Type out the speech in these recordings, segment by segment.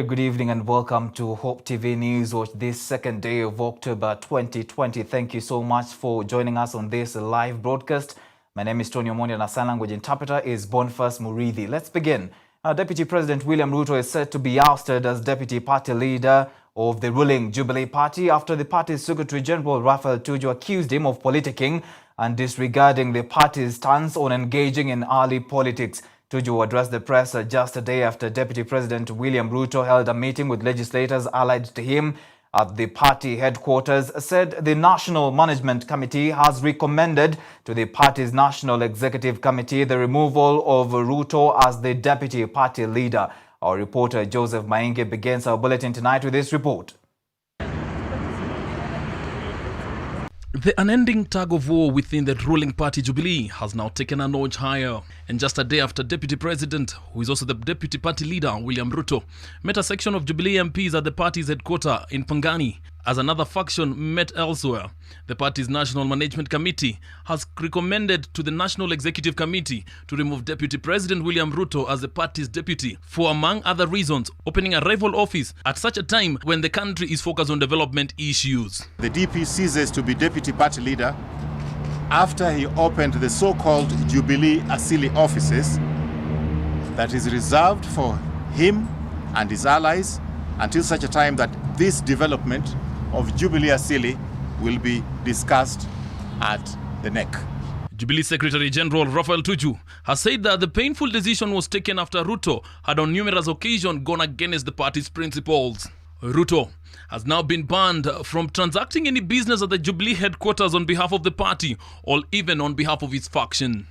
very good evening and welcome to Hope TV News Watch this second day of October 2020. Thank you so much for joining us on this live broadcast. My name is Tony Omondi and our sign language interpreter is Boniface Murithi. Let's begin. Deputy President William Ruto is set to be ousted as Deputy Party Leader of the ruling Jubilee Party after the party's Secretary General Raphael Tuju accused him of politicking and disregarding the party's stance on engaging in early politics. Tuju addressed the press just a day after Deputy President William Ruto held a meeting with legislators allied to him at the party headquarters, said the National Management Committee has recommended to the party's National Executive Committee the removal of Ruto as the Deputy Party Leader. Our reporter Joseph Maingi begins our bulletin tonight with this report. The unending tug-of-war within the ruling party Jubilee has now taken a notch higher. And just a day after Deputy President, who is also the Deputy Party Leader, William Ruto, met a section of Jubilee MPs at the party's headquarters in Pangani, as another faction met elsewhere, the party's National Management Committee has recommended to the National Executive Committee to remove Deputy President William Ruto as the party's deputy for, among other reasons, opening a rival office at such a time when the country is focused on development issues. The DP ceases to be Deputy Party Leader after he opened the so-called Jubilee Asili offices that is reserved for him and his allies until such a time that this development of Jubilee Asili will be discussed at the NEC. Jubilee Secretary General Raphael Tuju has said that the painful decision was taken after Ruto had on numerous occasions gone against the party's principles. Ruto has now been banned from transacting any business at the Jubilee headquarters on behalf of the party or even on behalf of his faction.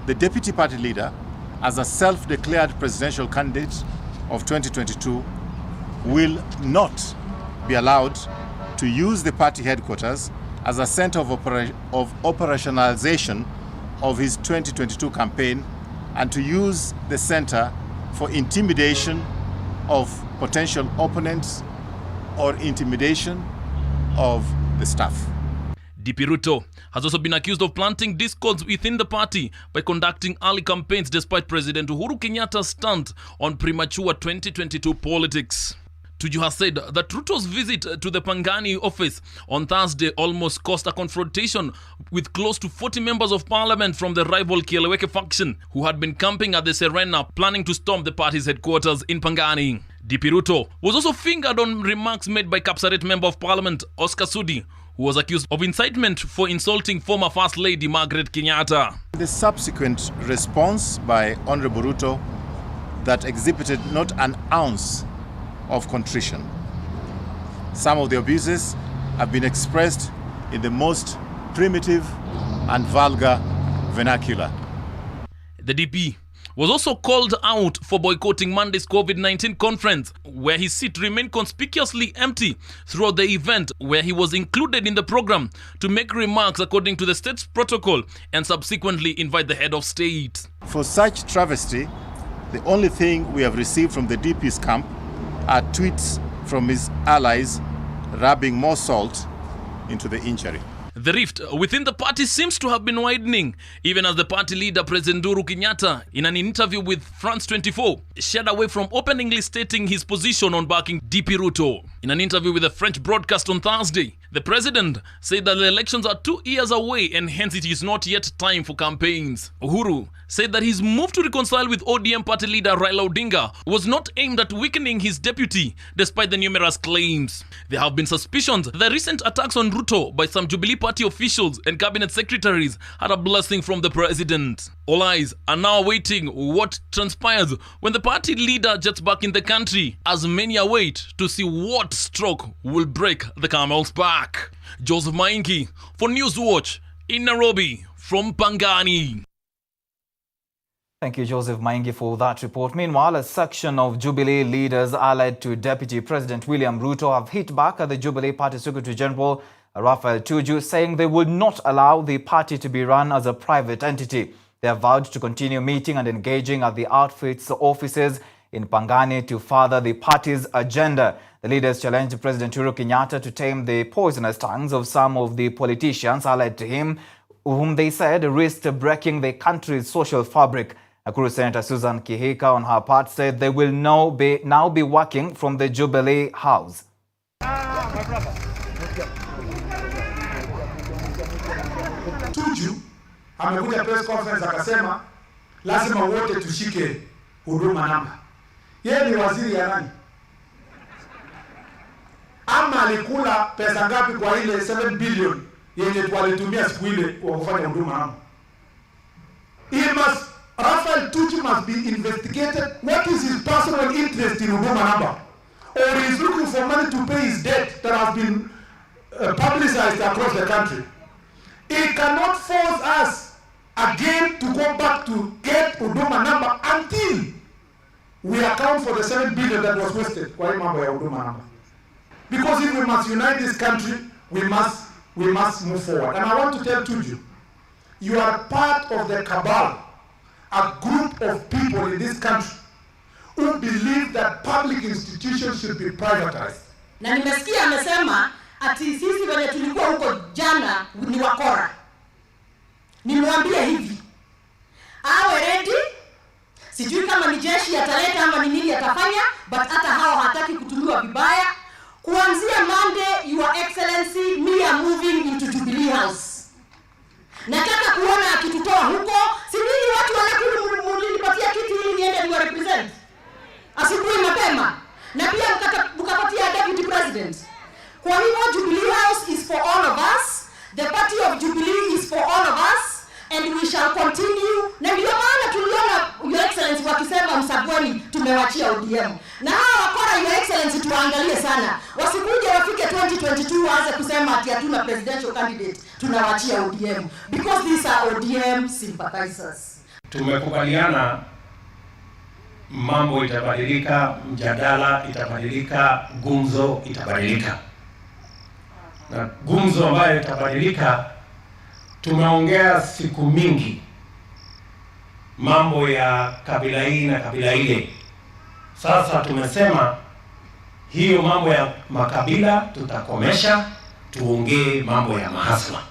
The Deputy Party Leader, as a self-declared presidential candidate of 2022, will not be allowed to use the party headquarters as a center of operationalization of his 2022 campaign and to use the center for intimidation of potential opponents or intimidation of the staff. DP Ruto has also been accused of planting discords within the party by conducting early campaigns despite President Uhuru Kenyatta's stand on premature 2022 politics. Tuju has said that Ruto's visit to the Pangani office on Thursday almost caused a confrontation with close to 40 members of parliament from the rival Kieleweke faction who had been camping at the Serena planning to storm the party's headquarters in Pangani. DP Ruto was also fingered on remarks made by Kapsaret Member of Parliament Oscar Sudi, who was accused of incitement for insulting former First Lady Margaret Kenyatta. The subsequent response by Honorable Ruto that exhibited not an ounce of contrition. Some of the abuses have been expressed in the most primitive and vulgar vernacular. The DP was also called out for boycotting Monday's COVID-19 conference, where his seat remained conspicuously empty throughout the event, where he was included in the program to make remarks according to the state's protocol and subsequently invite the head of state. For such travesty, the only thing we have received from the DP's camp are tweets from his allies rubbing more salt into the injury. The rift within the party seems to have been widening, even as the party leader President Uhuru Kenyatta, in an interview with France 24, shied away from openly stating his position on backing DP Ruto. In an interview with a French broadcast on Thursday, the president said that the elections are 2 years away and hence it is not yet time for campaigns. Uhuru said that his move to reconcile with ODM party leader Raila Odinga was not aimed at weakening his deputy, despite the numerous claims. There have been suspicions that the recent attacks on Ruto by some Jubilee party officials and cabinet secretaries had a blessing from the president. All eyes are now awaiting what transpires when the party leader jets back in the country, as many await to see what stroke will break the camel's back. Joseph Maingi for Newswatch in Nairobi from Pangani. Thank you, Joseph Maingi, for that report. Meanwhile, a section of Jubilee leaders allied to Deputy President William Ruto have hit back at the Jubilee Party Secretary General Raphael Tuju, saying they will not allow the party to be run as a private entity. They have vowed to continue meeting and engaging at the outfit's offices in Pangani to further the party's agenda. The leaders challenged President Uhuru Kenyatta to tame the poisonous tongues of some of the politicians allied to him, whom they said risked breaking the country's social fabric. Nakuru Senator Susan Kihika, on her part, said they will now be working from the Jubilee House. Tuju amekuja press conference akasema lazima wote tushike huduma namba. Yeye ni waziri ya nani? Ama alikula pesa ngapi kwa ile 7 billion yenye walitumia siku ile kwa kufanya huduma namba? Raphael Tuju must be investigated. What is his personal interest in huduma number? Or he is looking for money to pay his debt that has been publicized across the country. He cannot force us again to go back to get huduma number until we account for the 7 billion that was wasted kwa mambo ya huduma number. Because if we must unite this country, we must move forward. And I want to tell Tuju, you are part of the cabal, a group of people in this country who believe that public institutions should be privatized. Na nimesikia amesema ati sisi wenye tulikuwa huko jana ni wakora. Nimwambie hivi, awe ready. Sijui kama ni jeshi ataleta ama ni nini atafanya, but hata hao hataki kutumiwa vibaya. Kuanzia Monday, Your Excellency, me are moving into Jubilee House. Nataka kuona akitutoa huko, si nini watu wanakunipatia kiti ili niende ni represent. Asubuhi mapema. Na pia mkapatia deputy president. Kwa hivyo Jubilee House is for all of us. The party of Jubilee is for all of us. And we shall continue. Na ndio maana tuliona Your Excellency wakisema Msabweni tumewachia ODM. Na hawa wakora Your Excellency tuangalie sana. Wasikuje wafike 2022 waanze kusema ati hatuna presidential candidate, tunawachia ODM. Because these are ODM sympathizers. Tumekubaliana mambo itabadilika, mjadala itabadilika, gumzo itabadilika. Na gumzo ambayo itabadilika, tumeongea siku mingi mambo ya kabila hii na kabila ile. Sasa tumesema hiyo mambo ya makabila tutakomesha, tuongee mambo ya mahasla.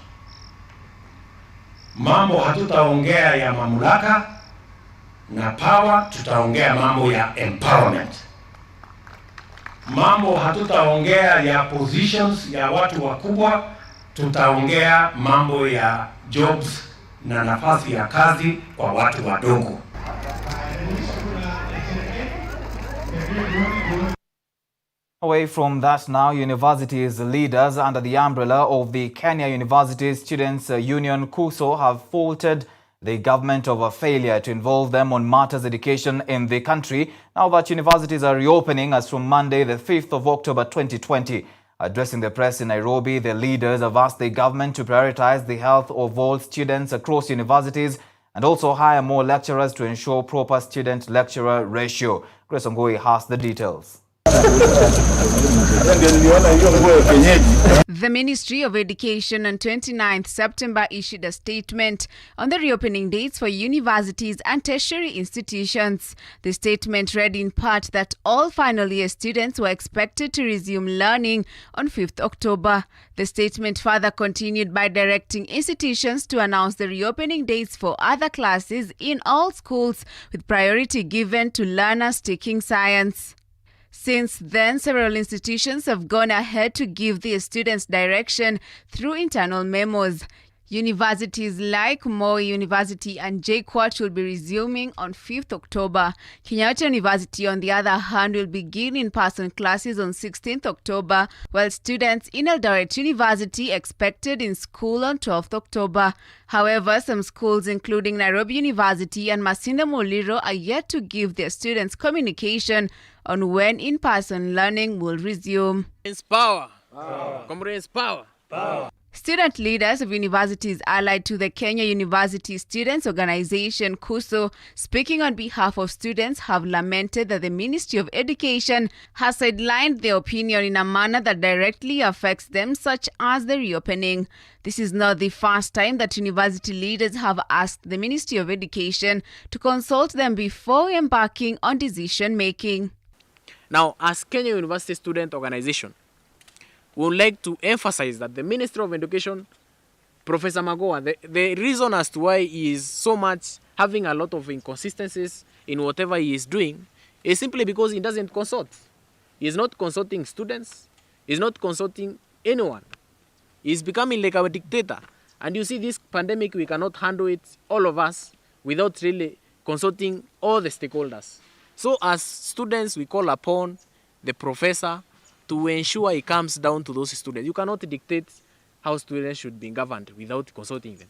Mambo hatutaongea ya mamlaka na power, tutaongea mambo ya empowerment. Mambo hatutaongea ya positions ya watu wakubwa, tutaongea mambo ya jobs na nafasi ya kazi kwa watu wadogo. Away from that now, universities leaders under the umbrella of the Kenya University Students' Union KUSO have faulted the government of a failure to involve them on matters education in the country, now that universities are reopening as from Monday, the 5th of October 2020. Addressing the press in Nairobi, the leaders have asked the government to prioritize the health of all students across universities and also hire more lecturers to ensure proper student-lecturer ratio. Grace Ongoi has the details. The Ministry of Education on 29th September issued a statement on the reopening dates for universities and tertiary institutions. The statement read in part that all final year students were expected to resume learning on 5th October. The statement further continued by directing institutions to announce the reopening dates for other classes in all schools, with priority given to learners taking science. Since then, several institutions have gone ahead to give their students direction through internal memos. Universities like Moi University and JKUAT will be resuming on 5th October. Kenyatta University, on the other hand, will begin in-person classes on 16th October, while students in Eldoret University expected in school on 12th October. However, some schools, including Nairobi University and Masinde Muliro, are yet to give their students communication on when in-person learning will resume. It's power. Comrades, power. Student leaders of universities allied to the Kenya University Students' Organization, KUSO, speaking on behalf of students, have lamented that the Ministry of Education has sidelined their opinion in a manner that directly affects them, such as the reopening. This is not the first time that university leaders have asked the Ministry of Education to consult them before embarking on decision-making. Now, as Kenya University Student Organization, we would like to emphasize that the Minister of Education, Professor Magoha, the reason as to why he is so much having a lot of inconsistencies in whatever he is doing is simply because he doesn't consult. He is not consulting students. He is not consulting anyone. He is becoming like a dictator. And you see, this pandemic, we cannot handle it, all of us, without really consulting all the stakeholders. So as students, we call upon the professor to ensure he comes down to those students. You cannot dictate how students should be governed without consulting them.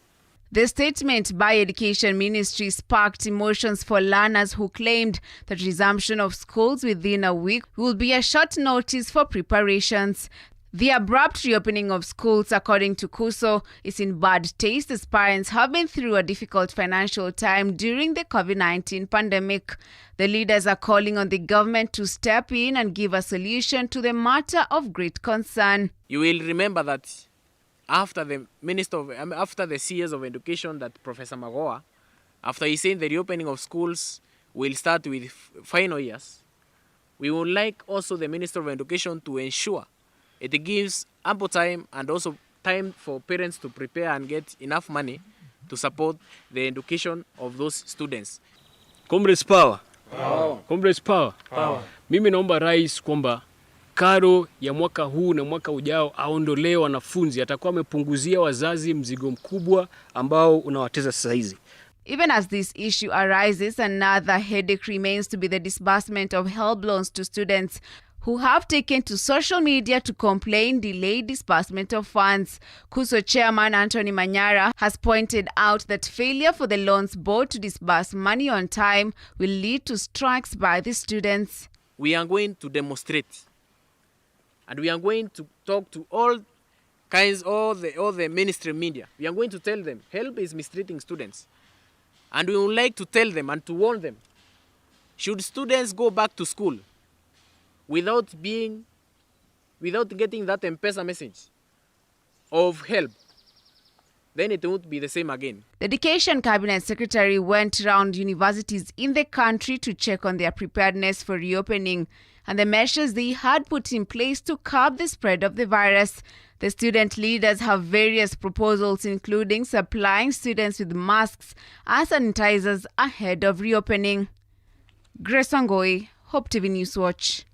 The statement by Education Ministry sparked emotions for learners who claimed that resumption of schools within a week will be a short notice for preparations. The abrupt reopening of schools, according to KUSO, is in bad taste as parents have been through a difficult financial time during the COVID-19 pandemic. The leaders are calling on the government to step in and give a solution to the matter of great concern. You will remember that after the CS of Education, that Professor Magoha, after he said the reopening of schools will start with final years, we would like also the Minister of Education to ensure it gives ample time and also time for parents to prepare and get enough money to support the education of those students. Comrades power. Comrades power. Mimi naomba rais kwamba karo ya mwaka huu na mwaka ujao aondolee wanafunzi, atakuwa amepunguzia wazazi mzigo mkubwa ambao unawateza sasa hizi. Even as this issue arises, another headache remains to be the disbursement of HELB loans to students who have taken to social media to complain delayed disbursement of funds. KUSO chairman Anthony Manyara has pointed out that failure for the loans board to disburse money on time will lead to strikes by the students. We are going to demonstrate, and we are going to talk to all the mainstream media. We are going to tell them HELB is mistreating students, and we would like to tell them and to warn them, should students go back to school without getting that M-Pesa message of HELB, then it won't be the same again. The Education Cabinet Secretary went around universities in the country to check on their preparedness for reopening and the measures they had put in place to curb the spread of the virus. The student leaders have various proposals, including supplying students with masks and sanitizers ahead of reopening. Grace Wangoi, Hope TV News Watch.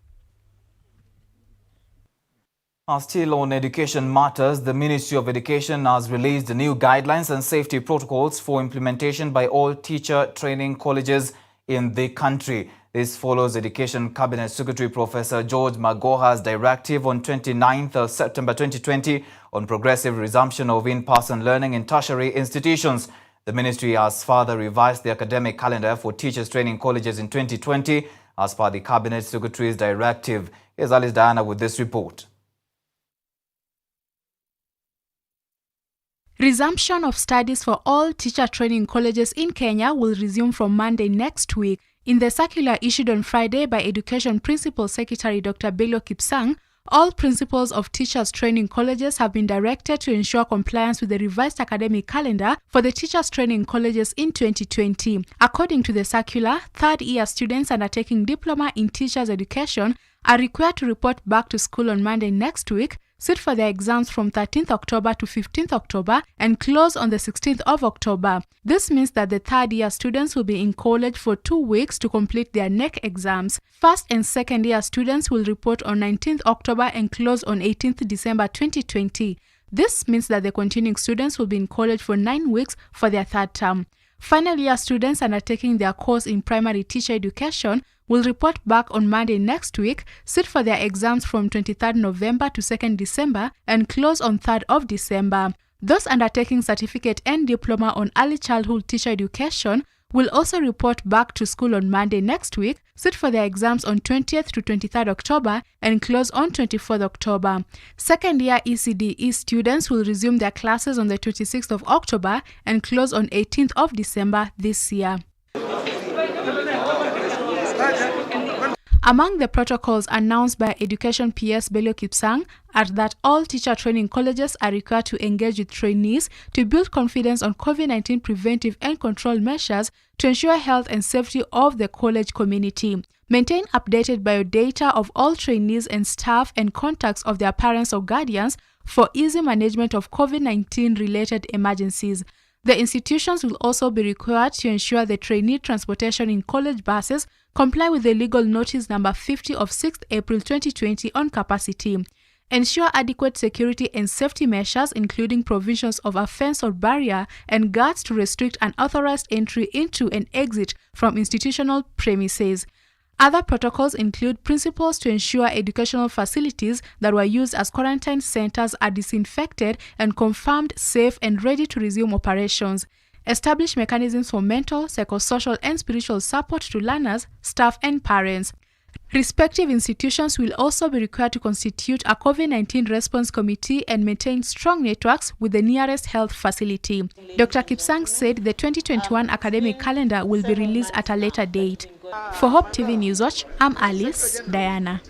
Still on education matters, the Ministry of Education has released new guidelines and safety protocols for implementation by all teacher training colleges in the country. This follows Education Cabinet Secretary Professor George Magoha's directive on 29th of September 2020 on progressive resumption of in-person learning in tertiary institutions. The ministry has further revised the academic calendar for teachers training colleges in 2020 as per the Cabinet Secretary's directive. Here's Alice Diana with this report. Resumption of studies for all teacher training colleges in Kenya will resume from Monday next week. In the circular issued on Friday by Education Principal Secretary Dr. Bello Kipsang, all principals of teachers training colleges have been directed to ensure compliance with the revised academic calendar for the teachers training colleges in 2020. According to the circular, third-year students undertaking diploma in teachers education are required to report back to school on Monday next week, sit for their exams from 13th October to 15th October and close on the 16th of October. This means that the third-year students will be in college for 2 weeks to complete their NEC exams. First and second-year students will report on 19th October and close on 18th December 2020. This means that the continuing students will be in college for 9 weeks for their third term. Final year students undertaking their course in primary teacher education will report back on Monday next week, sit for their exams from 23rd November to 2nd December and close on 3rd of December. Those undertaking certificate and diploma on early childhood teacher education will also report back to school on Monday next week, sit for their exams on 20th to 23rd October and close on 24th October. Second year ECDE students will resume their classes on the 26th of October and close on 18th of December this year. Among the protocols announced by Education PS Bello Kipsang are that all teacher training colleges are required to engage with trainees to build confidence on COVID-19 preventive and control measures to ensure health and safety of the college community. Maintain updated biodata of all trainees and staff and contacts of their parents or guardians for easy management of COVID-19 related emergencies. The institutions will also be required to ensure the trainee transportation in college buses comply with the legal notice number 50 of 6th April 2020 on capacity. Ensure adequate security and safety measures, including provisions of a fence or barrier and guards to restrict unauthorized entry into and exit from institutional premises. Other protocols include principles to ensure educational facilities that were used as quarantine centers are disinfected and confirmed safe and ready to resume operations. Establish mechanisms for mental, psychosocial, and spiritual support to learners, staff, and parents. Respective institutions will also be required to constitute a COVID-19 response committee and maintain strong networks with the nearest health facility. Dr. Kipsang said the 2021 academic calendar will be released at a later date. For Hope TV Newswatch, I'm Alice Diana.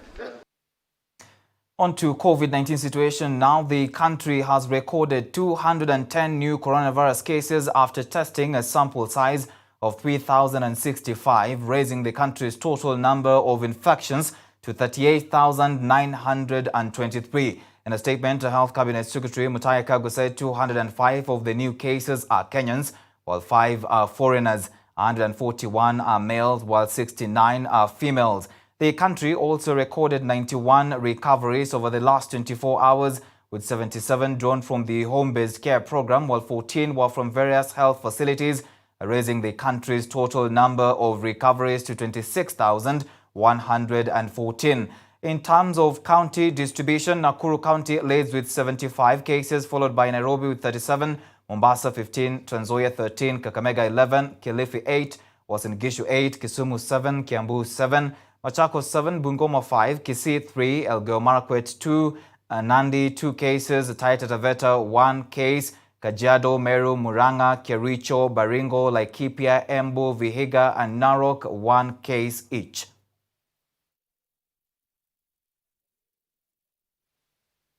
On to COVID-19 situation now. The country has recorded 210 new coronavirus cases after testing a sample size of 3,065, raising the country's total number of infections to 38,923. In a statement, Health Cabinet Secretary Mutahi Kagwe said 205 of the new cases are Kenyans, while 5 are foreigners. 141 are males, while 69 are females. The country also recorded 91 recoveries over the last 24 hours, with 77 drawn from the home-based care program, while 14 were from various health facilities, raising the country's total number of recoveries to 26,114. In terms of county distribution, Nakuru County leads with 75 cases, followed by Nairobi with 37, Mombasa 15, Trans Nzoia 13, Kakamega 11, Kilifi 8, Uasin Gishu 8, Kisumu 7, Kiambu 7, Machakos 7, Bungoma 5, Kisii 3, Elgeyo Marakwet 2, Nandi 2 cases, Taita Taveta 1 case, Kajiado, Meru, Murang'a, Kericho, Baringo, Laikipia, Embu, Vihiga, and Narok 1 case each.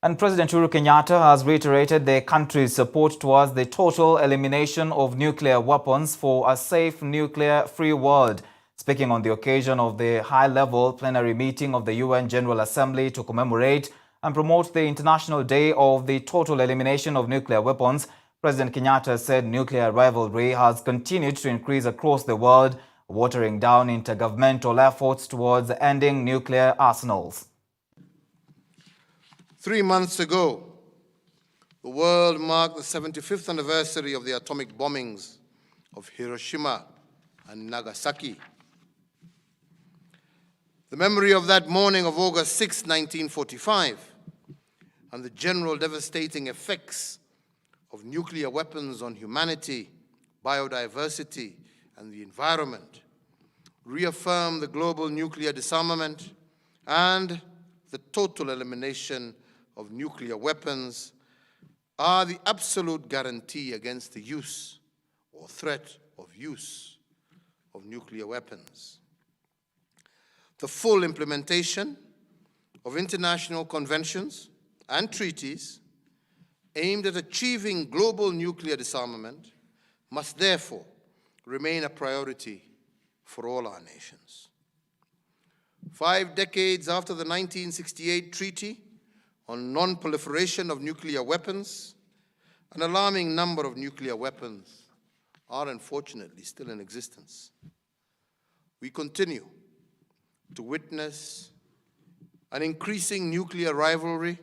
And President Uhuru Kenyatta has reiterated the country's support towards the total elimination of nuclear weapons for a safe nuclear-free world. Speaking on the occasion of the high-level plenary meeting of the UN General Assembly to commemorate and promote the International Day of the Total Elimination of Nuclear Weapons, President Kenyatta said nuclear rivalry has continued to increase across the world, watering down intergovernmental efforts towards ending nuclear arsenals. 3 months ago, the world marked the 75th anniversary of the atomic bombings of Hiroshima and Nagasaki. The memory of that morning of August 6, 1945, and the general devastating effects of nuclear weapons on humanity, biodiversity, and the environment reaffirm the global nuclear disarmament and the total elimination of nuclear weapons are the absolute guarantee against the use or threat of use of nuclear weapons. The full implementation of international conventions and treaties aimed at achieving global nuclear disarmament must therefore remain a priority for all our nations. 5 decades after the 1968 Treaty on Non-Proliferation of Nuclear Weapons, an alarming number of nuclear weapons are unfortunately still in existence. We continue to witness an increasing nuclear rivalry,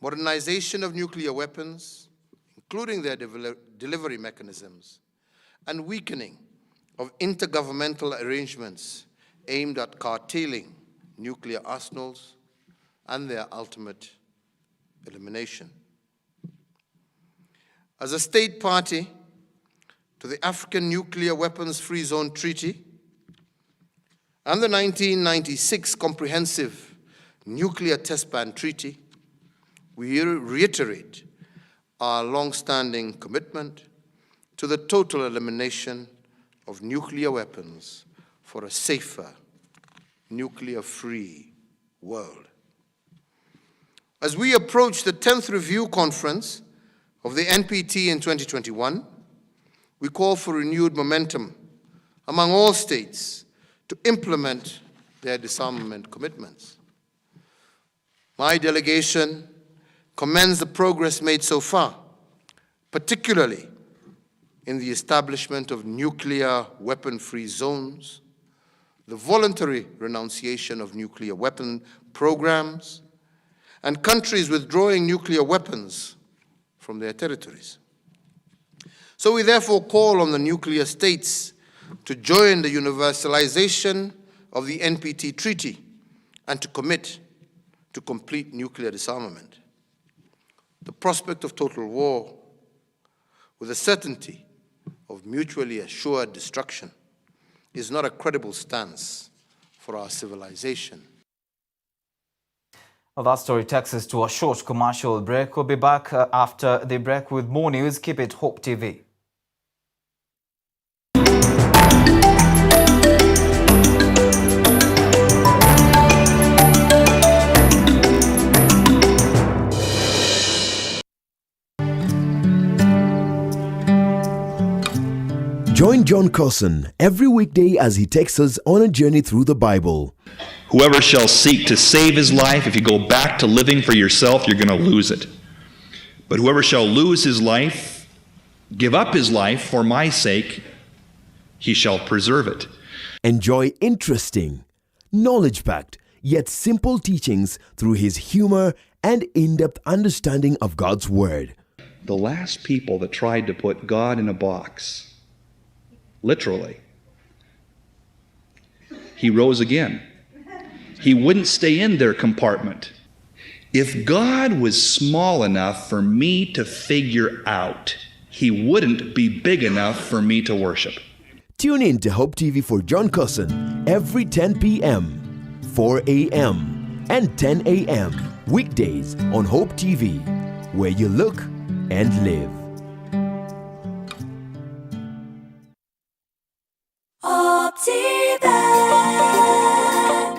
modernization of nuclear weapons, including their delivery mechanisms, and weakening of intergovernmental arrangements aimed at curtailing nuclear arsenals and their ultimate elimination. As a state party to the African Nuclear Weapons Free Zone Treaty and the 1996 Comprehensive Nuclear Test Ban Treaty, we reiterate our long-standing commitment to the total elimination of nuclear weapons for a safer, nuclear-free world. As we approach the 10th Review Conference of the NPT in 2021, we call for renewed momentum among all states to implement their disarmament commitments. My delegation commends the progress made so far, particularly in the establishment of nuclear weapon-free zones, the voluntary renunciation of nuclear weapon programs, and countries withdrawing nuclear weapons from their territories. So we therefore call on the nuclear states to join the universalization of the NPT Treaty and to commit to complete nuclear disarmament. The prospect of total war, with the certainty of mutually assured destruction, is not a credible stance for our civilization. Well, that story takes us to a short commercial break. We'll be back after the break with more news. Keep it Hope TV. Join John Cousin every weekday as he takes us on a journey through the Bible. Whoever shall seek to save his life, if you go back to living for yourself, you're going to lose it. But whoever shall lose his life, give up his life for my sake, he shall preserve it. Enjoy interesting, knowledge-packed, yet simple teachings through his humor and in-depth understanding of God's Word. The last people that tried to put God in a box, literally, he rose again. He wouldn't stay in their compartment. If God was small enough for me to figure out, he wouldn't be big enough for me to worship. Tune in to Hope TV for John Cousin every 10 p.m., 4 a.m., and 10 a.m. weekdays on Hope TV, where you look and live.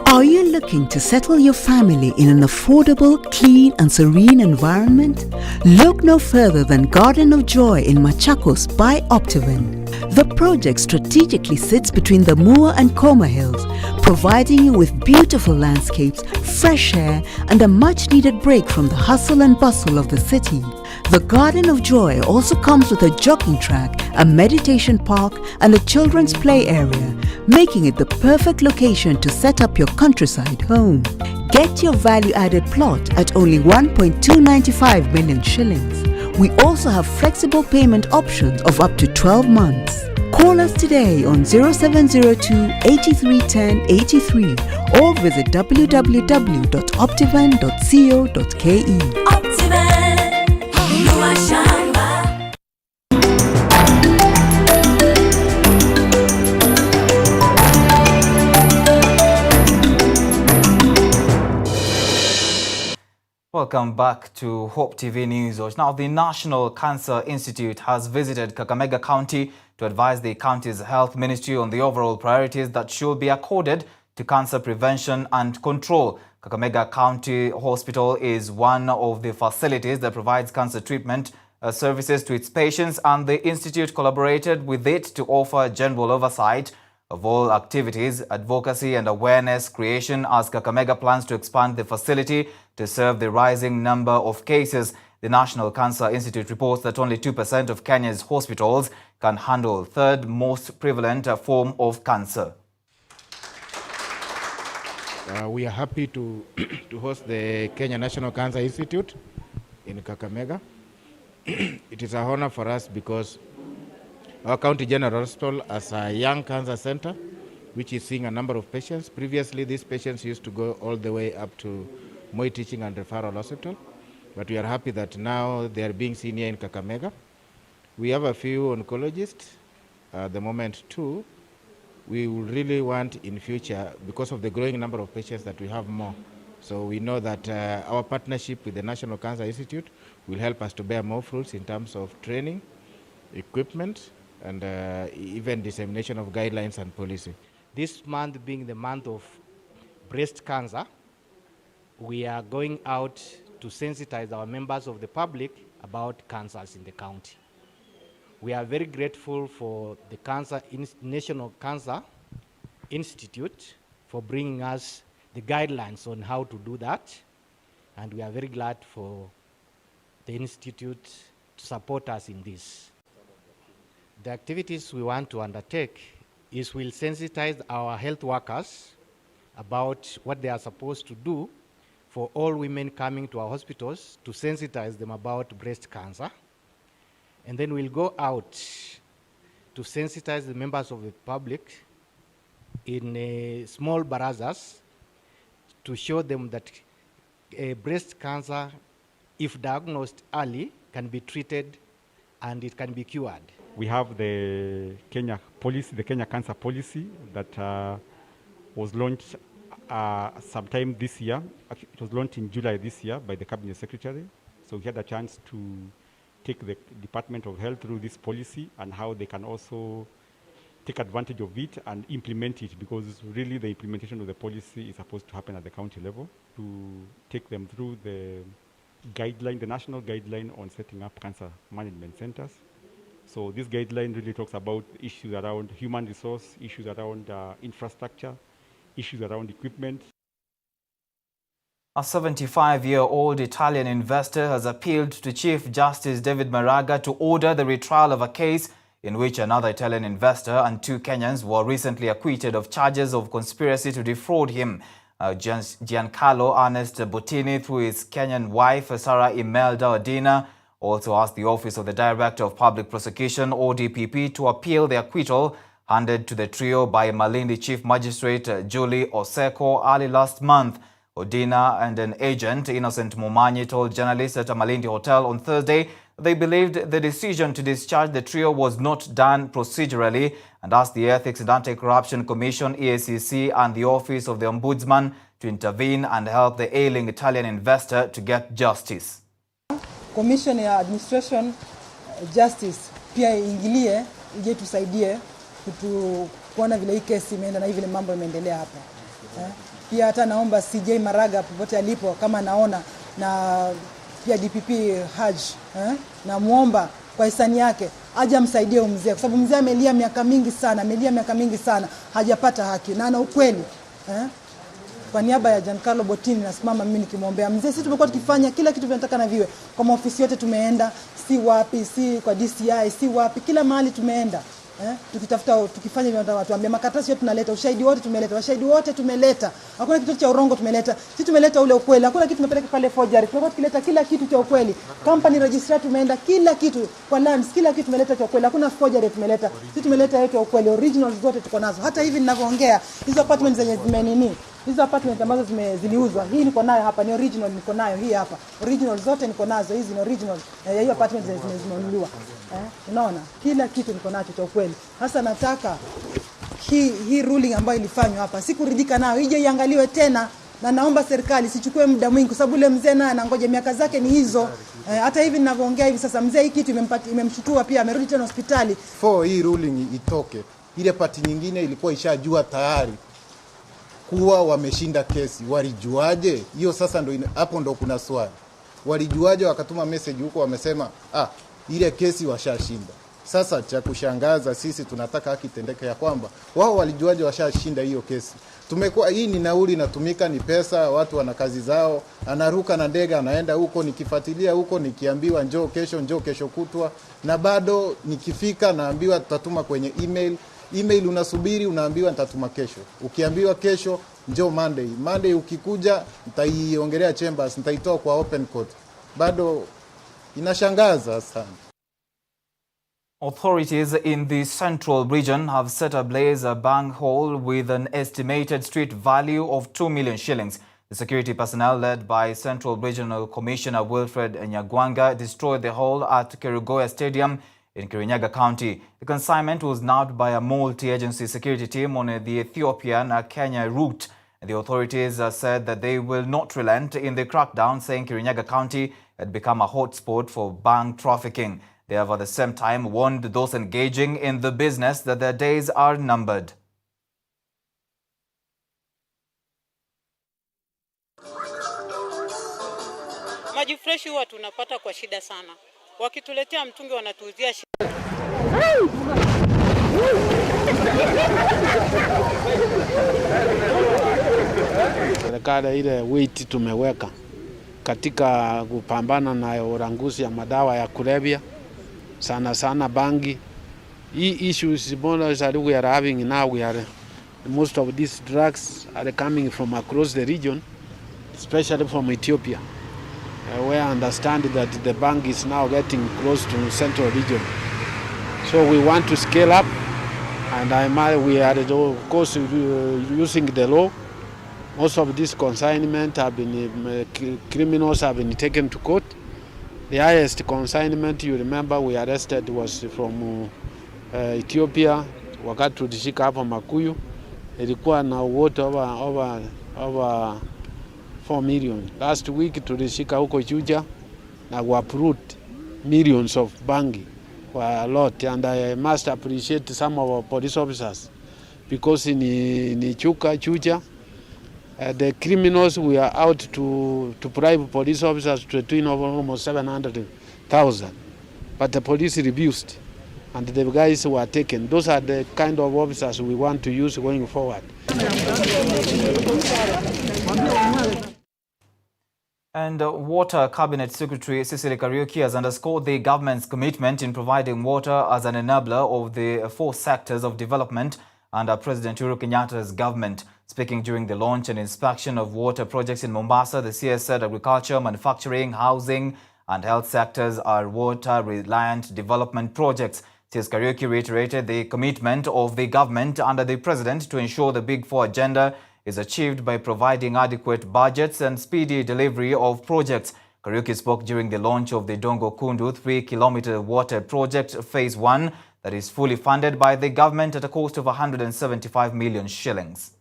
Are you looking to settle your family in an affordable, clean and serene environment? Look no further than Garden of Joy in Machakos by Optiven. The project strategically sits between the Mua and Koma Hills, providing you with beautiful landscapes, fresh air and a much-needed break from the hustle and bustle of the city. The Garden of Joy also comes with a jogging track, a meditation park and a children's play area, making it the perfect location to set up your countryside home. Get your value-added plot at only 1.295 million shillings. We also have flexible payment options of up to 12 months. Call us today on 0702 8310 83 or visit www.optiven.co.ke. Optiven, Welcome back to Hope TV News. Now, the National Cancer Institute has visited Kakamega County to advise the county's health ministry on the overall priorities that should be accorded to cancer prevention and control. Kakamega County Hospital is one of the facilities that provides cancer treatment services to its patients, and the institute collaborated with it to offer general oversight of all activities, advocacy and awareness creation as Kakamega plans to expand the facility to serve the rising number of cases. The National Cancer Institute reports that only 2% of Kenya's hospitals can handle third most prevalent form of cancer. We are happy to host the Kenya National Cancer Institute in Kakamega. It is an honor for us because our County General Hospital as a young cancer center, which is seeing a number of patients. Previously, these patients used to go all the way up to Moi Teaching and Referral Hospital, but we are happy that now they are being seen here in Kakamega. We have a few oncologists at the moment too. We will really want in future, because of the growing number of patients, that we have more. So we know that our partnership with the National Cancer Institute will help us to bear more fruits in terms of training, equipment, and even dissemination of guidelines and policy. This month being the month of breast cancer, we are going out to sensitize our members of the public about cancers in the county. We are very grateful for the National Cancer Institute for bringing us the guidelines on how to do that, and we are very glad for the Institute to support us in this. The activities we want to undertake is we'll sensitize our health workers about what they are supposed to do for all women coming to our hospitals, to sensitize them about breast cancer. And then we'll go out to sensitize the members of the public in small barazas to show them that breast cancer, if diagnosed early, can be treated and it can be cured. We have the Kenya policy, the Kenya Cancer Policy that was launched sometime this year. Actually, it was launched in July this year by the Cabinet Secretary. So we had a chance to take the Department of Health through this policy and how they can also take advantage of it and implement it, because really the implementation of the policy is supposed to happen at the county level, to take them through the guideline, the national guideline on setting up cancer management centers. So this guideline really talks about issues around human resource, issues around infrastructure, issues around equipment. A 75-year-old Italian investor has appealed to Chief Justice David Maraga to order the retrial of a case in which another Italian investor and 2 Kenyans were recently acquitted of charges of conspiracy to defraud him. Giancarlo Ernest Bottini, through his Kenyan wife Sarah Imelda Odina, also asked the Office of the Director of Public Prosecution, ODPP, to appeal the acquittal handed to the trio by Malindi Chief Magistrate Julie Oseko early last month. Odina and an agent, Innocent Mumanyi, told journalists at a Malindi hotel on Thursday they believed the decision to discharge the trio was not done procedurally, and asked the Ethics and Anti-Corruption Commission, EACC, and the Office of the Ombudsman to intervene and help the ailing Italian investor to get justice. Commission ya Administration Justice pia ingilie, ije tusaidie kuona vile hii kesi imeenda na vile mambo yameendelea hapa. Pia hata naomba CJ Maraga popote alipo, kama naona, na pia DPP Haj, na muomba kwa hisani yake aje amsaidie mzee, kwa sababu mzee amelia miaka mingi sana, hajapata haki na ana ukweli. Kwa niaba ya Giancarlo Bottini nasimama mimi nikimwombea mzee. Sisi tumekuwa tukifanya kila kitu tunataka na viwe. Kwa maofisi yote tumeenda, si wapi, si kwa DCI, si wapi, kila mahali tumeenda. Tukitafuta, tukifanya hivyo watu ambia makaratasi yote tunaleta, ushahidi wote tumeleta, washahidi wote tumeleta. Hakuna kitu cha urongo tumeleta. Sisi tumeleta ule ukweli. Hakuna kitu tumepeleka pale forgery. Tumekuwa tukileta kila kitu cha ukweli. Company registrar tumeenda, kila kitu kwa lands, kila kitu tumeleta cha ukweli. Hakuna forgery tumeleta. Sisi tumeleta yote ya ukweli. Originals zote tuko nazo. Hata hivi ninavyoongea, hizo apartments zenye zimenini, hizo apartments ambazo ziliuzwa, hii niko nayo hapa, ni original niko nayo hii hapa. Original zote niko nazo, hizi ni original. Hiyo apartments zimenunuliwa. Unaona? Kila kitu niko nacho cha ukweli. Hasa nataka hii ruling ambayo ilifanywa hapa, sikuridhika nayo, ije iangaliwe tena, na naomba serikali sichukue muda mwingi, kwa sababu ule mzee naye anangoja, miaka zake ni hizo. Hata hivi ninavyoongea hivi sasa, mzee hii kitu imemshutua pia, amerudi tena hospitali. For hii ruling itoke, ile pati nyingine ilikuwa ishajua tayari kuwa wameshinda kesi. Walijuaje? Hiyo sasa ndo hapo ndo kuna swali. Walijuaje wakatuma message huko wamesema ile kesi washashinda? Sasa cha kushangaza, sisi tunataka haki tendeke ya kwamba wao walijuaje washashinda hiyo kesi. Tumekuwa hii ni nauli inatumika, ni pesa, watu wana kazi zao, anaruka na ndege anaenda huko, nikifuatilia huko nikiambiwa njoo kesho kutwa, na bado nikifika naambiwa tutatuma kwenye email unasubiri, unaambiwa nitatuma kesho. Ukiambiwa kesho njoo Monday ukikuja nitaiongelea chambers, nitaitoa kwa open court. Bado inashangaza sana. Authorities in the Central region have set ablaze a bank hall with an estimated street value of 2 million shillings. The security personnel led by Central Regional Commissioner Wilfred Nyagwanga destroyed the hall at Kerugoya Stadium in Kirinyaga County. The consignment was nabbed by a multi-agency security team on the Ethiopian-Kenya route. The authorities said that they will not relent in the crackdown, saying Kirinyaga County had become a hotspot for bank trafficking. They have at the same time warned those engaging in the business that their days are numbered. Maji fresh huwa tunapata kwa shida sana. Wakituletea mtungi wanatuuzia shida. Serikali ile weight tumeweka katika kupambana na uranguzi ya madawa ya kulevya, sana bangi issues that we are having now, most of these drugs are coming from across the region, especially from Ethiopia, where I understand that the bank is now getting close to central region. So we want to scale up, and we are of course using the law. Most of these consignment have been criminals have been taken to court. The highest consignment you remember we arrested was from Ethiopia, wakati tulishika hapa Makuyu. Ilikuwa na worth over 4 million. Last week tulishika huko Juja na we uproot millions of bangi for a lot, and I must appreciate some of our police officers because in Juja the criminals we are out to bribe police officers to the tune of almost 700,000, but the police refused and the guys were taken. Those are the kind of officers we want to use going forward. And Water Cabinet Secretary Cecily Kariuki has underscored the government's commitment in providing water as an enabler of the 4 sectors of development under President Uhuru Kenyatta's government. Speaking during the launch and inspection of water projects in Mombasa, the CS said agriculture, manufacturing, housing and health sectors are water-reliant development projects. CS Kariuki reiterated the commitment of the government under the president to ensure the Big Four agenda is achieved by providing adequate budgets and speedy delivery of projects. Kariuki spoke during the launch of the Dongo Kundu 3-kilometer water project phase 1 that is fully funded by the government at a cost of 175 million shillings.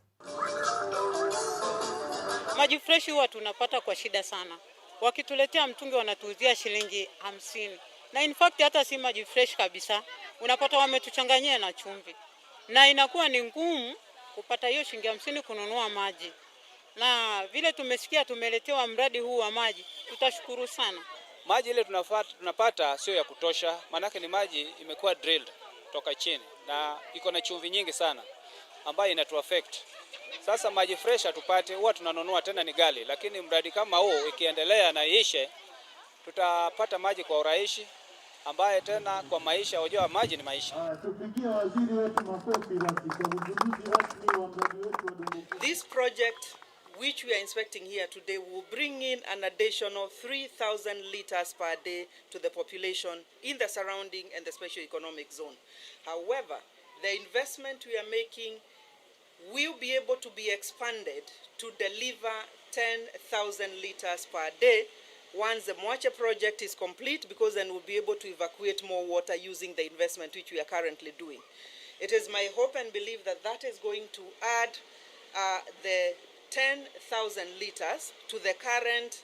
Maji fresh huwa tunapata kwa shida sana. Wakituletea mtungi wanatuuzia shilingi 50. Na in fact hata si maji fresh kabisa. Unapata wametuchanganyia na chumvi. Na inakuwa ni ngumu kupata hiyo shilingi 50 kununua maji. Na vile tumesikia tumeletewa mradi huu wa maji, tutashukuru sana. Maji ile tunapata sio ya kutosha, manake ni maji imekuwa drilled toka chini na iko na chumvi nyingi sana ambayo inatu affect. Sasa maji fresh hatupate, huwa tunanunua tena ni gali, lakini mradi kama huu ikiendelea na ishe, tutapata maji kwa urahisi ambaye tena kwa maisha, unajua maji ni maisha. This project which we are inspecting here today will bring in an additional 3,000 liters per day to the population in the surrounding and the special economic zone. However, the investment we are making will be able to be expanded to deliver 10,000 liters per day once the Mwache project is complete, because then we'll be able to evacuate more water using the investment which we are currently doing. It is my hope and belief that that is going to add the 10,000 liters to the current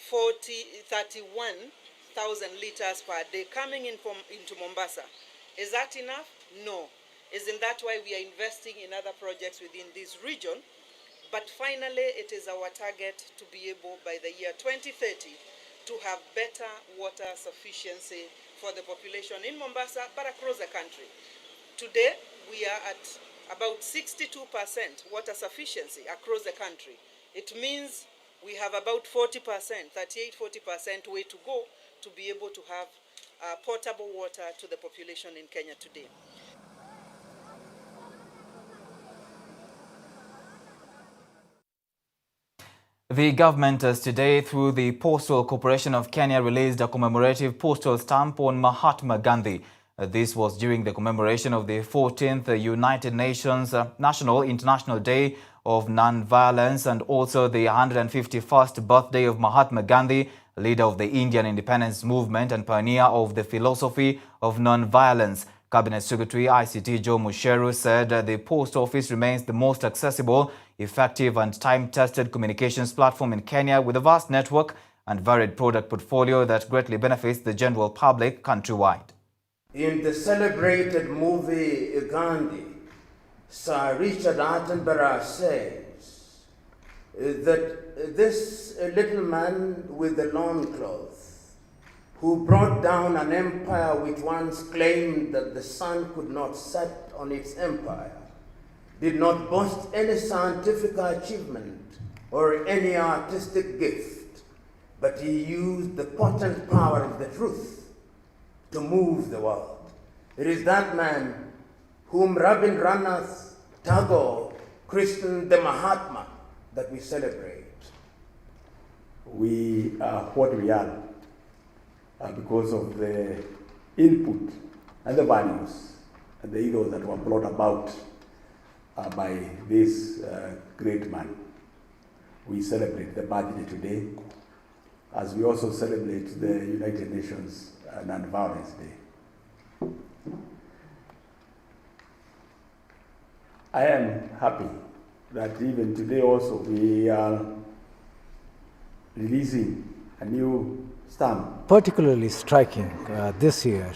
31,000 liters per day coming in into Mombasa. Is that enough? No. Isn't that why we are investing in other projects within this region? But finally, it is our target to be able, by the year 2030, to have better water sufficiency for the population in Mombasa, but across the country. Today, we are at about 62% water sufficiency across the country. It means we have about 40%, 38-40% way to go to be able to have potable water to the population in Kenya today. The government has today, through the Postal Corporation of Kenya, released a commemorative postal stamp on Mahatma Gandhi. This was during the commemoration of the 14th United Nations National International Day of Non-Violence and also the 151st birthday of Mahatma Gandhi, leader of the Indian independence movement and pioneer of the philosophy of non-violence. Cabinet Secretary ICT Joe Musheru said the post office remains the most accessible, effective and time-tested communications platform in Kenya, with a vast network and varied product portfolio that greatly benefits the general public countrywide. In the celebrated movie Gandhi, Sir Richard Attenborough says that this little man with the loincloth, who brought down an empire which once claimed that the sun could not set on its empire, did not boast any scientific achievement or any artistic gift, but he used the potent power of the truth to move the world. It is that man whom Rabindranath Tagore christened the Mahatma that we celebrate. We are what we are because of the input and the values and the ethos that were brought about by this great man. We celebrate the birthday today, as we also celebrate the United Nations Non-Violence Day. I am happy that even today also we are releasing a new stamp. Particularly striking this year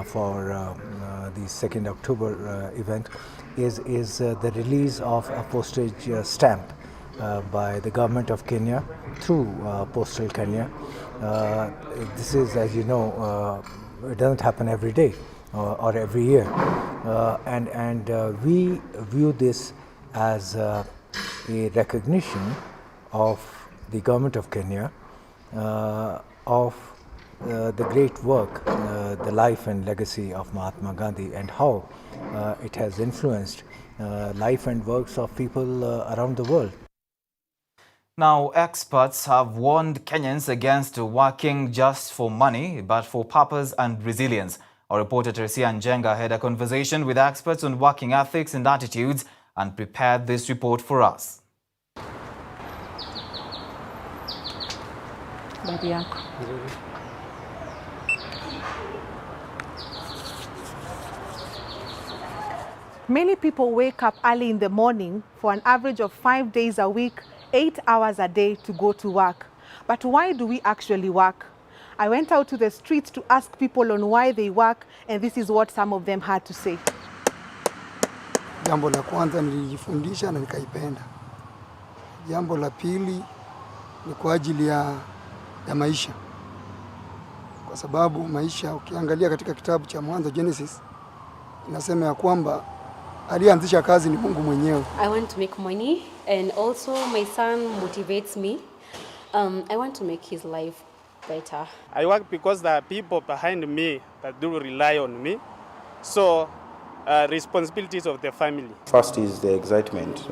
for the 2nd October event is the release of a postage stamp by the government of Kenya through Postal Kenya. This is, as you know, it doesn't happen every day or every year, and we view this as a recognition of the government of Kenya of the great work, the life and legacy of Mahatma Gandhi, and how it has influenced life and works of people around the world. Now, experts have warned Kenyans against working just for money, but for purpose and resilience. Our reporter Teresia Njenga had a conversation with experts on working ethics and attitudes and prepared this report for us. Many people wake up early in the morning for an average of 5 days a week, 8 hours a day to go to work. But why do we actually work? I went out to the streets to ask people on why they work, and this is what some of them had to say. Jambo la kwanza nilijifundisha na nikaipenda. Jambo la pili ni kwa ajili ya maisha. Kwa sababu maisha ukiangalia katika kitabu cha Mwanzo Genesis inasema ya kwamba alianzisha kazi ni Mungu mwenyewe. I want to make money, and also my son motivates me. I want to make his life better. I work because there are people behind me that do rely on me. So, responsibilities of the family. First is the excitement,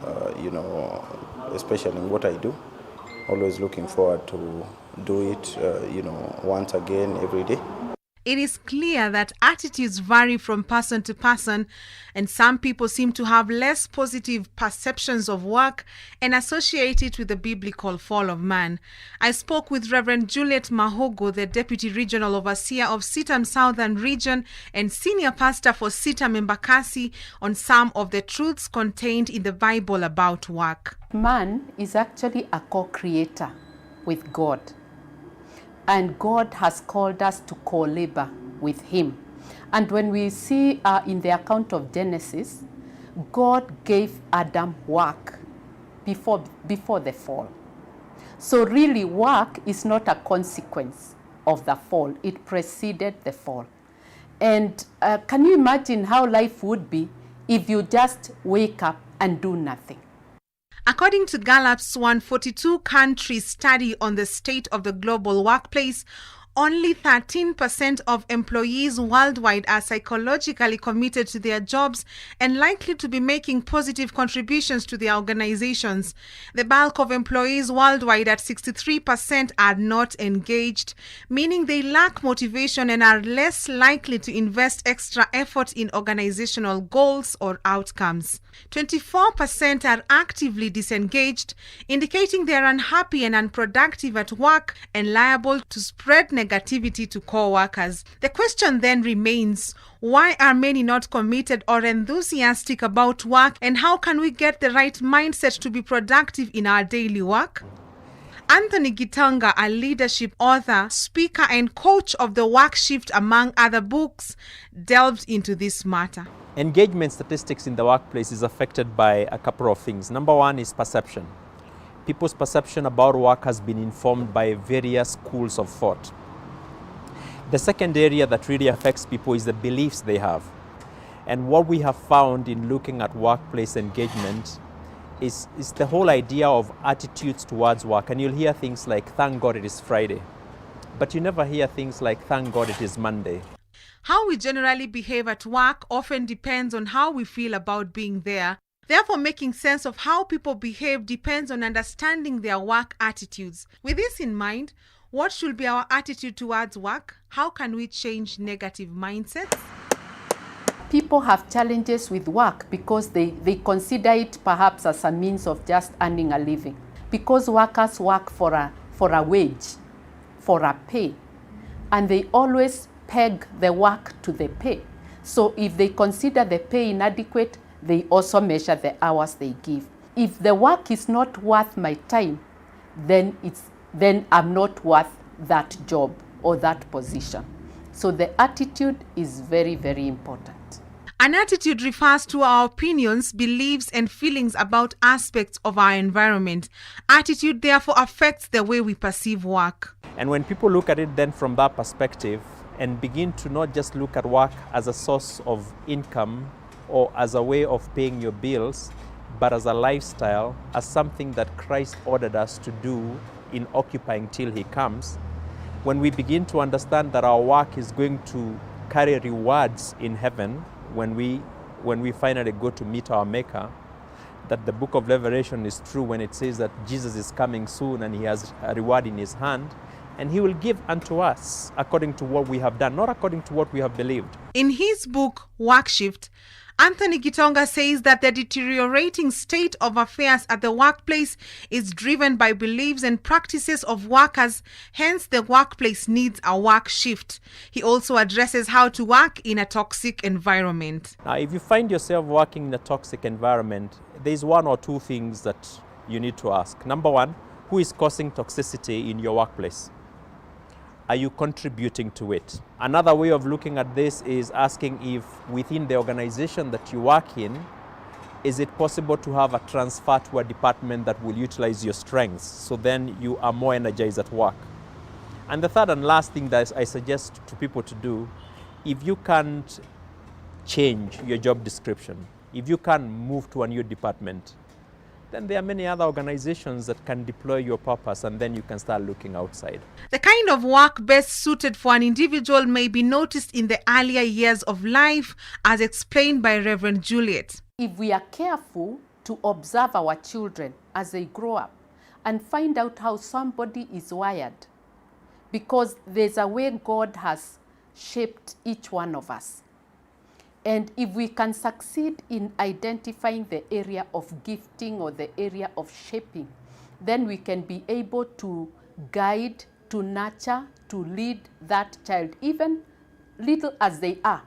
especially in what I do. Always looking forward to do it, once again every day. It is clear that attitudes vary from person to person, and some people seem to have less positive perceptions of work and associate it with the biblical fall of man. I spoke with Reverend Juliet Mahogo, the Deputy Regional Overseer of Sitam Southern Region and Senior Pastor for Sitam Embakasi, on some of the truths contained in the Bible about work. Man is actually a co-creator with God. And God has called us to co-labor with him. And when we see in the account of Genesis, God gave Adam work before the fall. So really work is not a consequence of the fall. It preceded the fall. And can you imagine how life would be if you just wake up and do nothing? According to Gallup's 142 countries study on the state of the global workplace, only 13% of employees worldwide are psychologically committed to their jobs and likely to be making positive contributions to their organizations. The bulk of employees worldwide at 63% are not engaged, meaning they lack motivation and are less likely to invest extra effort in organizational goals or outcomes. 24% are actively disengaged, indicating they are unhappy and unproductive at work and liable to spread negativity to co-workers. The question then remains, why are many not committed or enthusiastic about work, and how can we get the right mindset to be productive in our daily work? Anthony Gitonga, a leadership author, speaker and coach of The Work Shift, among other books, delved into this matter. Engagement statistics in the workplace is affected by a couple of things. Number one is perception. People's perception about work has been informed by various schools of thought. The second area that really affects people is the beliefs they have. And what we have found in looking at workplace engagement is the whole idea of attitudes towards work. And you'll hear things like, thank God it is Friday. But you never hear things like, thank God it is Monday. How we generally behave at work often depends on how we feel about being there. Therefore, making sense of how people behave depends on understanding their work attitudes. With this in mind, what should be our attitude towards work? How can we change negative mindsets? People have challenges with work because they consider it perhaps as a means of just earning a living. Because workers work for a wage, for a pay, and they always peg the work to the pay. So if they consider the pay inadequate, they also measure the hours they give. If the work is not worth my time, then I'm not worth that job or that position. So the attitude is very, very important. An attitude refers to our opinions, beliefs, and feelings about aspects of our environment. Attitude therefore affects the way we perceive work. And when people look at it then from that perspective and begin to not just look at work as a source of income or as a way of paying your bills, but as a lifestyle, as something that Christ ordered us to do in occupying till he comes, when we begin to understand that our work is going to carry rewards in heaven, when we finally go to meet our Maker, that the book of Revelation is true when it says that Jesus is coming soon and he has a reward in his hand, and he will give unto us according to what we have done, not according to what we have believed. In his book, Workshift, Anthony Gitonga says that the deteriorating state of affairs at the workplace is driven by beliefs and practices of workers, hence the workplace needs a work shift. He also addresses how to work in a toxic environment. Now, if you find yourself working in a toxic environment, there's one or two things that you need to ask. Number one, who is causing toxicity in your workplace? Are you contributing to it? Another way of looking at this is asking if within the organization that you work in, is it possible to have a transfer to a department that will utilize your strengths so then you are more energized at work? And the third and last thing that I suggest to people to do, if you can't change your job description, if you can't move to a new department, then there are many other organizations that can deploy your purpose, and then you can start looking outside. The kind of work best suited for an individual may be noticed in the earlier years of life, as explained by Reverend Juliet. If we are careful to observe our children as they grow up and find out how somebody is wired, because there's a way God has shaped each one of us. And if we can succeed in identifying the area of gifting or the area of shaping, then we can be able to guide, to nurture, to lead that child, even little as they are.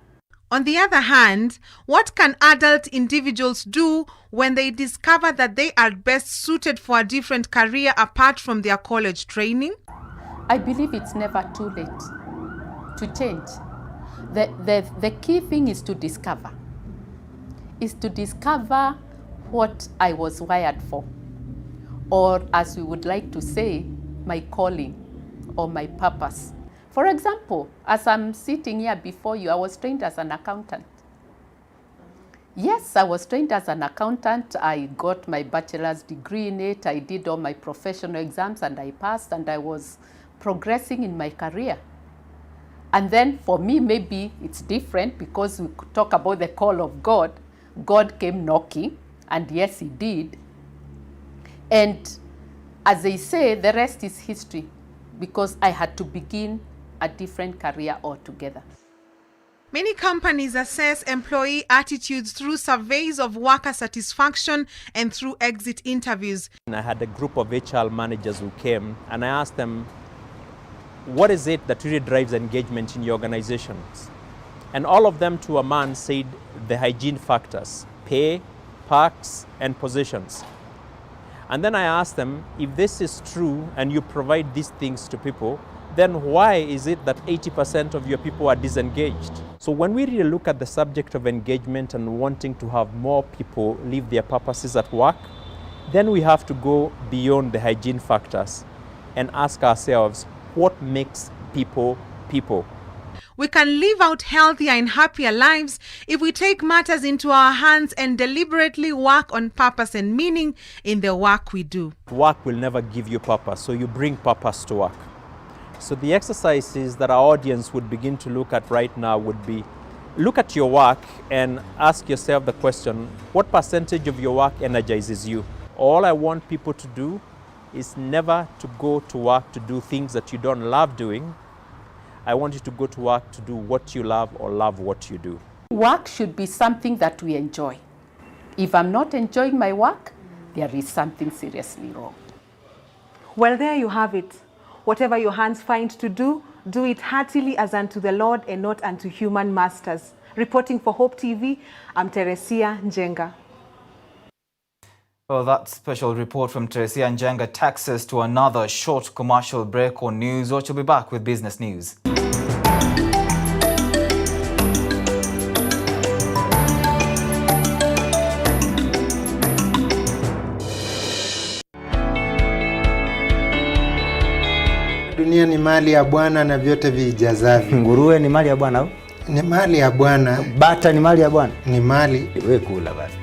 On the other hand, what can adult individuals do when they discover that they are best suited for a different career apart from their college training? I believe it's never too late to change. The key thing is to discover what I was wired for, or as we would like to say, my calling or my purpose. For example, as I'm sitting here before you, I was trained as an accountant. Yes, I was trained as an accountant. I got my bachelor's degree in it. I did all my professional exams and I passed, and I was progressing in my career. And then for me, maybe it's different because we could talk about the call of God. God came knocking, and yes, he did. And as they say, the rest is history, because I had to begin a different career altogether. Many companies assess employee attitudes through surveys of worker satisfaction and through exit interviews. And I had a group of HR managers who came, and I asked them, what is it that really drives engagement in your organizations? And all of them to a man said the hygiene factors: pay, perks, and positions. And then I asked them, if this is true and you provide these things to people, then why is it that 80% of your people are disengaged? So when we really look at the subject of engagement and wanting to have more people live their purposes at work, then we have to go beyond the hygiene factors and ask ourselves, what makes people people? We can live out healthier and happier lives if we take matters into our hands and deliberately work on purpose and meaning in the work we do. Work will never give you purpose, so you bring purpose to work. So the exercises that our audience would begin to look at right now would be, look at your work and ask yourself the question, what percentage of your work energizes you? All I want people to do is never to go to work to do things that you don't love doing. I want you to go to work to do what you love or love what you do. Work should be something that we enjoy. If I'm not enjoying my work, there is something seriously wrong. Well, there you have it. Whatever your hands find to do it heartily as unto the Lord and not unto human masters. Reporting for Hope TV, I'm Teresia Njenga. Well, that special report from Teresia Njenga takes us to another short commercial break on News Watch. We'll be back with business news. Dunia ni mali ya Bwana na vyote vijazavyo. Nguruwe ni mali ya Bwana? Ni mali ya Bwana. Bata ni mali ya Bwana? Ni mali. Wewe kula basi.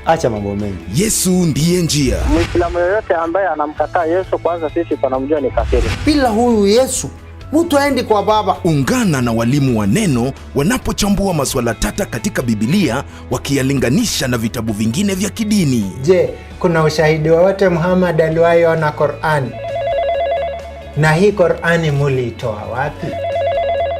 Acha mambo mengi. Yesu ndiye njia. Muislamu yoyote ambaye anamkataa Yesu, kwanza sisi tunamjua ni kafiri. Bila huyu Yesu, mtu aendi kwa Baba. Ungana na walimu wa neno wanapochambua masuala tata katika Biblia, wakiyalinganisha na vitabu vingine vya kidini. Je, kuna ushahidi wowote Muhammad aliwahi na Qur'ani? Na hii Qur'ani muliitoa wapi?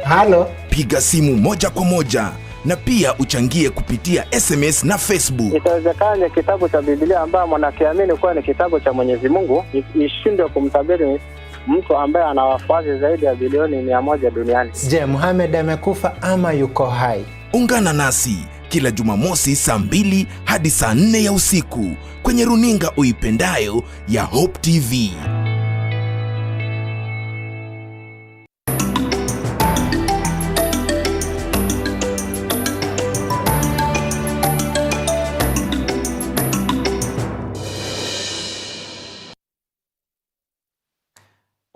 Halo? Piga simu moja kwa moja na pia uchangie kupitia SMS na Facebook. Itawezekana kitabu cha Biblia ambaye mwanakiamini kuwa ni kitabu cha Mwenyezi Mungu ishindwe kumtabiri mtu ambaye ana wafuasi zaidi ya bilioni 100 duniani. Je, Muhammad amekufa ama yuko hai? Ungana nasi kila Jumamosi saa 2 hadi saa 4 ya usiku kwenye runinga uipendayo ya Hope TV.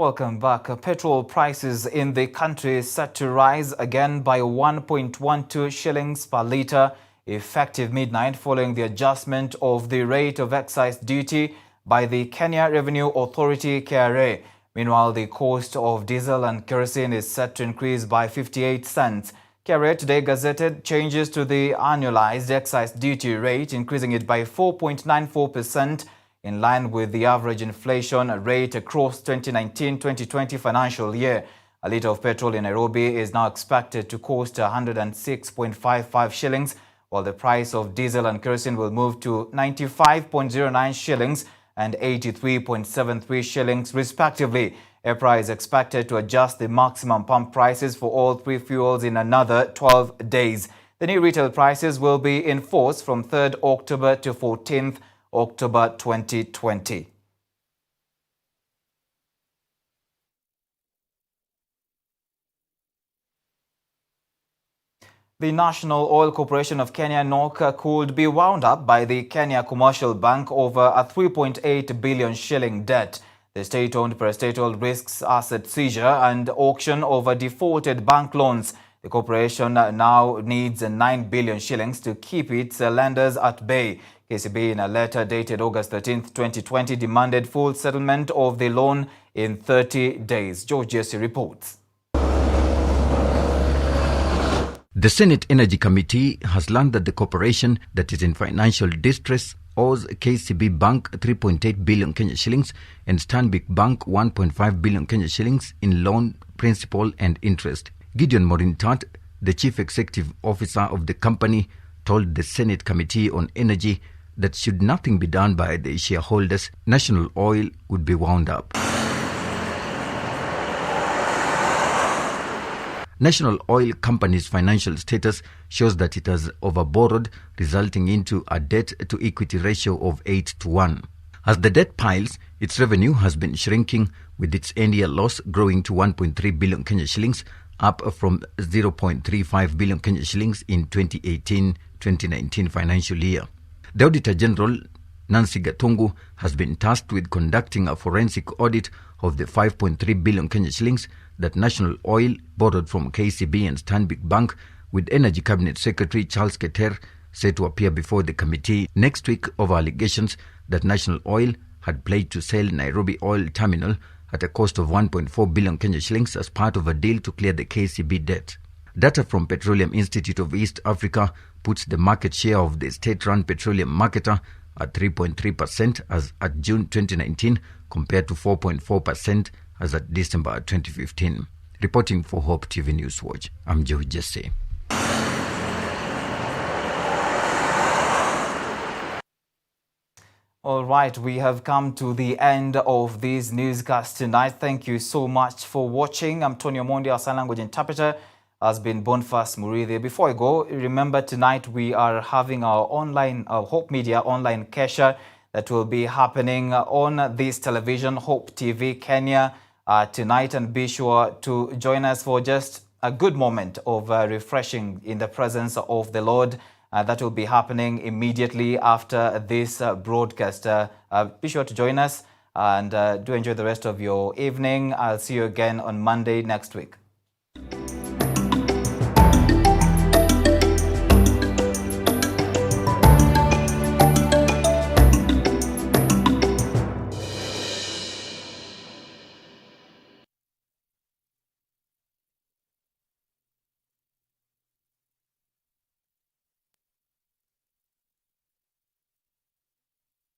Welcome back. Petrol prices in the country set to rise again by 1.12 shillings per litre effective midnight following the adjustment of the rate of excise duty by the Kenya Revenue Authority KRA. Meanwhile, the cost of diesel and kerosene is set to increase by 58 cents. KRA today gazetted changes to the annualized excise duty rate, increasing it by 4.94%. in line with the average inflation rate across 2019-2020 financial year. A litre of petrol in Nairobi is now expected to cost 106.55 shillings, while the price of diesel and kerosene will move to 95.09 shillings and 83.73 shillings respectively. EPRA is expected to adjust the maximum pump prices for all three fuels in another 12 days. The new retail prices will be in force from 3rd October to 14th October 2020. The National Oil Corporation of Kenya, NOC, could be wound up by the Kenya Commercial Bank over a 3.8 billion shilling debt. The state-owned parastatal risks asset seizure and auction over defaulted bank loans. The corporation now needs 9 billion shillings to keep its lenders at bay. KCB, in a letter dated August 13, 2020, demanded full settlement of the loan in 30 days. George Jesse reports. The Senate Energy Committee has learned that the corporation that is in financial distress owes KCB Bank 3.8 billion Kenya shillings and Stanbic Bank 1.5 billion Kenya shillings in loan, principal and interest. Gideon Morintat, the chief executive officer of the company, told the Senate Committee on Energy that should nothing be done by the shareholders, National Oil would be wound up. National Oil Company's financial status shows that it has overborrowed, resulting into a debt-to-equity ratio of 8:1. As the debt piles, its revenue has been shrinking, with its end-year loss growing to 1.3 billion Kenya shillings, up from 0.35 billion Kenya shillings in 2018-2019 financial year. The Auditor General, Nancy Gatungu, has been tasked with conducting a forensic audit of the 5.3 billion Kenya shillings that National Oil borrowed from KCB and Stanbic Bank, with Energy Cabinet Secretary Charles Keter set to appear before the committee next week over allegations that National Oil had pledged to sell Nairobi Oil Terminal at a cost of 1.4 billion Kenya shillings as part of a deal to clear the KCB debt. Data from Petroleum Institute of East Africa puts the market share of the state-run petroleum marketer at 3.3% as at June 2019 compared to 4.4% as at December 2015. Reporting for Hope TV Newswatch, I'm Joe Jesse. All right, we have come to the end of this newscast tonight. Thank you so much for watching. I'm Tony Omondi, our sign language interpreter has been Boniface Muridhi. Before I go, remember tonight we are having our online, Hope Media online Kesha that will be happening on this television, Hope TV Kenya, tonight. And be sure to join us for just a good moment of refreshing in the presence of the Lord. That will be happening immediately after this broadcast. Be sure to join us and do enjoy the rest of your evening. I'll see you again on Monday next week.